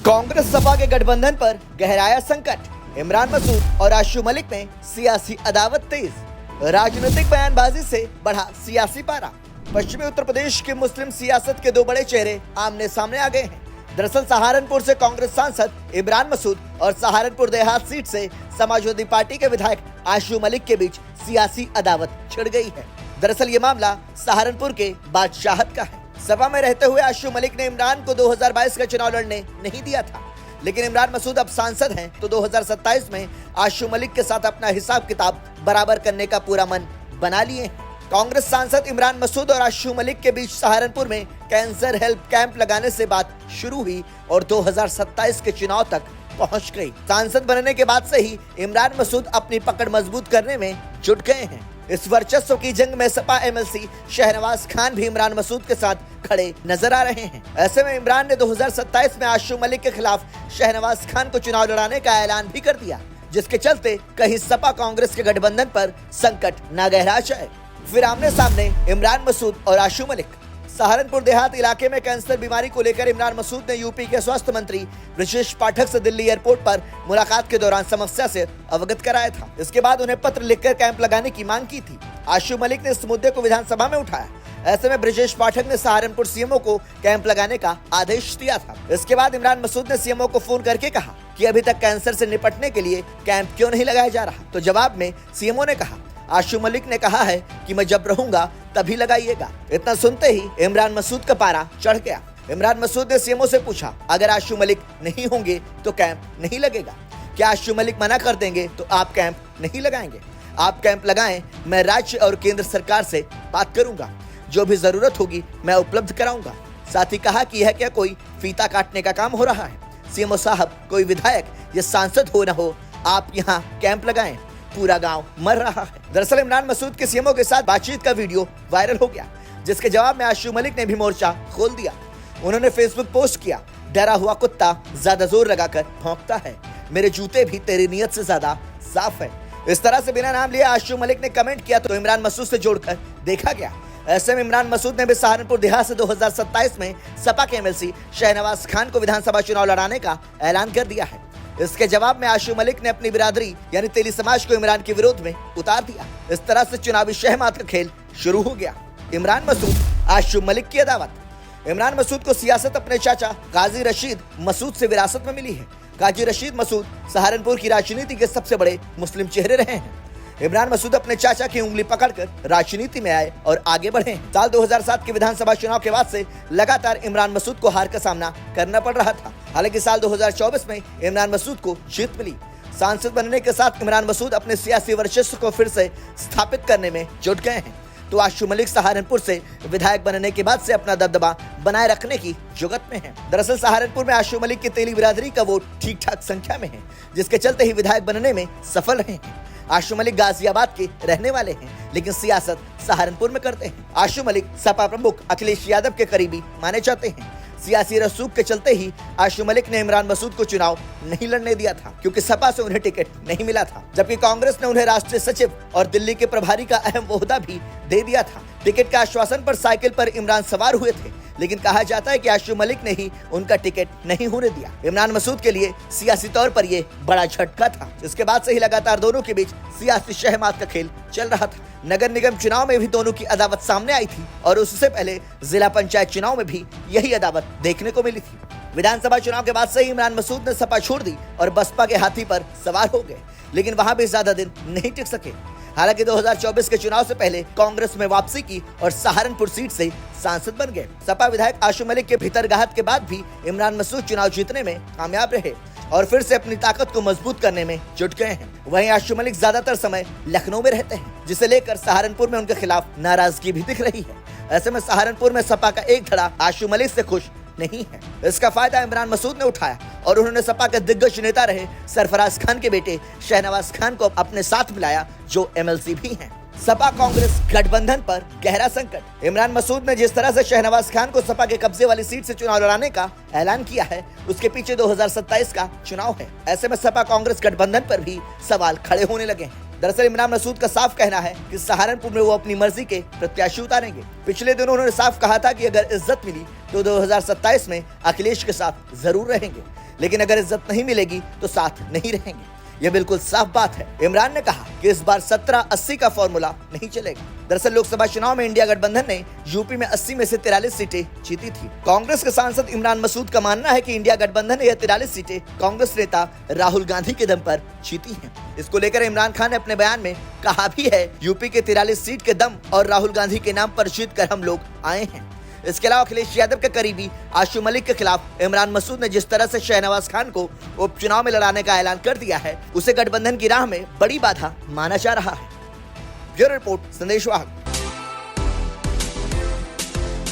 कांग्रेस सपा के गठबंधन पर गहराया संकट। इमरान मसूद और आशू मलिक में सियासी अदावत तेज। राजनीतिक बयानबाजी से बढ़ा सियासी पारा। पश्चिमी उत्तर प्रदेश के मुस्लिम सियासत के दो बड़े चेहरे आमने सामने आ गए हैं। दरअसल सहारनपुर से कांग्रेस सांसद इमरान मसूद और सहारनपुर देहात सीट से समाजवादी पार्टी के विधायक आशू मलिक के बीच सियासी अदावत छिड़ गई है। दरअसल ये मामला सहारनपुर के बादशाहत का है। सपा में रहते हुए आशू मलिक ने इमरान को 2022 का चुनाव लड़ने नहीं दिया था, लेकिन इमरान मसूद अब सांसद हैं तो 2027 में आशू मलिक के साथ अपना हिसाब किताब बराबर करने का पूरा मन बना लिए हैं। कांग्रेस सांसद इमरान मसूद और आशू मलिक के बीच सहारनपुर में कैंसर हेल्प कैंप लगाने से बात शुरू हुई और 2027 के चुनाव तक पहुंच गई। सांसद बनने के बाद से ही इमरान मसूद अपनी पकड़ मजबूत करने में जुट गए हैं। इस वर्चस्व की जंग में सपा एमएलसी शहनवाज खान भी इमरान मसूद के साथ खड़े नजर आ रहे हैं। ऐसे में इमरान ने 2027 में आशू मलिक के खिलाफ शहनवाज खान को चुनाव लड़ाने का ऐलान भी कर दिया, जिसके चलते कहीं सपा कांग्रेस के गठबंधन पर संकट न गहरा जाए। फिर आमने सामने इमरान मसूद और आशू मलिक। सहारनपुर देहात इलाके में कैंसर बीमारी को लेकर इमरान मसूद ने यूपी के स्वास्थ्य मंत्री ब्रजेश पाठक से दिल्ली एयरपोर्ट पर मुलाकात के दौरान समस्या से अवगत कराया था। इसके बाद उन्हें पत्र लिखकर कैंप लगाने की मांग की थी। आशू मलिक ने इस मुद्दे को विधानसभा में उठाया। ऐसे में ब्रजेश पाठक ने सहारनपुर सीएमओ को कैंप लगाने का आदेश दिया था। इसके बाद इमरान मसूद ने सीएमओ को फोन करके कहा कि अभी तक कैंसर से निपटने के लिए कैंप क्यों नहीं लगाया जा रहा। तो जवाब में सीएमओ ने कहा, आशू मलिक ने कहा है कि मैं जब रहूंगा तभी लगाइएगा। इतना सुनते ही इमरान मसूद का पारा चढ़ गया। इमरान मसूद ने सीएमओ से पूछा, अगर आशू मलिक नहीं होंगे तो कैंप नहीं लगेगा। क्या आशू मलिक मना कर देंगे तो आप कैंप नहीं लगाएंगे? आप कैंप लगाएं, मैं राज्य और केंद्र सरकार से बात करूंगा, जो भी जरूरत होगी मैं उपलब्ध कराऊंगा। साथ ही कहा कि यह क्या कोई फीता काटने का काम हो रहा है? सीएमओ साहब, कोई विधायक या सांसद हो न हो, आप यहाँ कैंप लगाएं, पूरा गांव मर रहा है। दरअसल इमरान मसूद के सीएमओ के साथ बातचीत का वीडियो वायरल हो गया, जिसके जवाब में आशू मलिक ने भी मोर्चा खोल दिया। उन्होंने फेसबुक पोस्ट किया, डरा हुआ कुत्ता ज्यादा जोर लगाकर भौंकता है, मेरे जूते भी तेरी नियत से ज्यादा साफ है। इस तरह से बिना नाम लिए आशू मलिक ने कमेंट किया तो इमरान मसूद से जोड़कर देखा गया। ऐसे में इमरान मसूद ने भी सहारनपुर देहात से 2027 में सपा के एमएलसी शहनवाज खान को विधानसभा चुनाव लड़ाने का ऐलान कर दिया है। इसके जवाब में आशू मलिक ने अपनी बिरादरी यानी तेली समाज को इमरान के विरोध में उतार दिया। इस तरह से चुनावी शहमात का खेल शुरू हो गया। इमरान मसूद आशू मलिक की अदावत। इमरान मसूद को सियासत अपने चाचा गाजी रशीद मसूद से विरासत में मिली है। गाजी रशीद मसूद सहारनपुर की राजनीति के सबसे बड़े मुस्लिम चेहरे रहे हैं। इमरान मसूद अपने चाचा की उंगली पकड़कर राजनीति में आए और आगे बढ़े। साल 2007 के विधानसभा चुनाव के बाद से लगातार इमरान मसूद को हार का सामना करना पड़ रहा था। हालांकि साल 2024 में इमरान मसूद को जीत मिली। सांसद बनने के साथ इमरान मसूद अपने सियासी वर्चस्व को फिर से स्थापित करने में जुट गए हैं। तो आशू मलिक सहारनपुर से विधायक बनने के बाद से अपना दबदबा बनाए रखने की जुगत में है। दरअसल सहारनपुर में आशू मलिक की तेली बिरादरी का वोट ठीक ठाक संख्या में है, जिसके चलते ही विधायक बनने में सफल रहे हैं। आशू मलिक गाजियाबाद के रहने वाले हैं, लेकिन सियासत सहारनपुर में करते हैं। आशू मलिक सपा प्रमुख अखिलेश यादव के करीबी माने जाते हैं। सियासी रसूख के चलते ही आशू मलिक ने इमरान मसूद को चुनाव नहीं लड़ने दिया था, क्योंकि सपा से उन्हें टिकट नहीं मिला था, जबकि कांग्रेस ने उन्हें राष्ट्रीय सचिव और दिल्ली के प्रभारी का अहम ओहदा भी दे दिया था। टिकट के आश्वासन पर साइकिल पर इमरान सवार हुए थे, लेकिन कहा जाता है कि आशू मलिक ने ही उनका टिकट नहीं होने दिया। इमरान मसूद के लिए सियासी तौर पर यह बड़ा झटका था। इसके बाद से ही लगातार दोनों के बीच सियासी शहमात का खेल चल रहा था। नगर निगम चुनाव में भी दोनों की अदावत सामने आई थी और उससे पहले जिला पंचायत चुनाव में भी यही अदावत देखने को मिली थी। विधानसभा चुनाव के बाद से ही इमरान मसूद ने सपा छोड़ दी और बसपा के हाथी पर सवार हो गए, लेकिन वहां भी ज्यादा दिन नहीं टिक सके। हालांकि 2024 के चुनाव से पहले कांग्रेस में वापसी की और सहारनपुर सीट से सांसद बन गए। सपा विधायक आशू मलिक के भीतरगाहत के बाद भी इमरान मसूद चुनाव जीतने में कामयाब रहे और फिर से अपनी ताकत को मजबूत करने में जुट गए हैं। वहीं आशू मलिक ज्यादातर समय लखनऊ में रहते हैं, जिसे लेकर सहारनपुर में उनके खिलाफ नाराजगी भी दिख रही है। ऐसे में सहारनपुर में सपा का एक धड़ा आशू मलिक से खुश नहीं है। इसका फायदा इमरान मसूद ने उठाया और उन्होंने सपा के दिग्गज नेता रहे सरफराज खान के बेटे शहनवाज खान को अपने साथ मिलाया, जो एमएलसी भी हैं। सपा कांग्रेस गठबंधन पर गहरा संकट। इमरान मसूद ने जिस तरह से शहनवाज खान को सपा के कब्जे वाली सीट से चुनाव लड़ाने का ऐलान किया है, उसके पीछे 2027 का चुनाव है। ऐसे में सपा कांग्रेस गठबंधन पर भी सवाल खड़े होने लगे हैं। दरअसल इमरान मसूद का साफ कहना है कि सहारनपुर में वो अपनी मर्जी के प्रत्याशी उतारेंगे। पिछले दिनों उन्होंने साफ कहा था कि अगर इज्जत मिली तो 2027 में अखिलेश के साथ जरूर रहेंगे। लेकिन अगर इज्जत नहीं मिलेगी तो साथ नहीं रहेंगे। यह बिल्कुल साफ बात है। इमरान ने कहा कि इस बार 17-80 का फॉर्मूला नहीं चलेगा। दरअसल लोकसभा चुनाव में इंडिया गठबंधन ने यूपी में 80 में से 43 सीटें जीती थी। कांग्रेस के सांसद इमरान मसूद का मानना है कि इंडिया गठबंधन ने यह 43 सीटें कांग्रेस नेता राहुल गांधी के दम पर जीती हैं। इसको लेकर इमरान खान ने अपने बयान में कहा भी है, यूपी के 43 सीट के दम और राहुल गांधी के नाम पर जीत कर हम लोग आए हैं। इसके अलावा अखिलेश यादव के करीबी आशु मलिक के खिलाफ इमरान मसूद ने जिस तरह से शहनवाज खान को उपचुनाव में लड़ाने का ऐलान कर दिया है, उसे गठबंधन की राह में बड़ी बाधा माना जा रहा है। ब्यूरो रिपोर्ट, संदेश वाहक।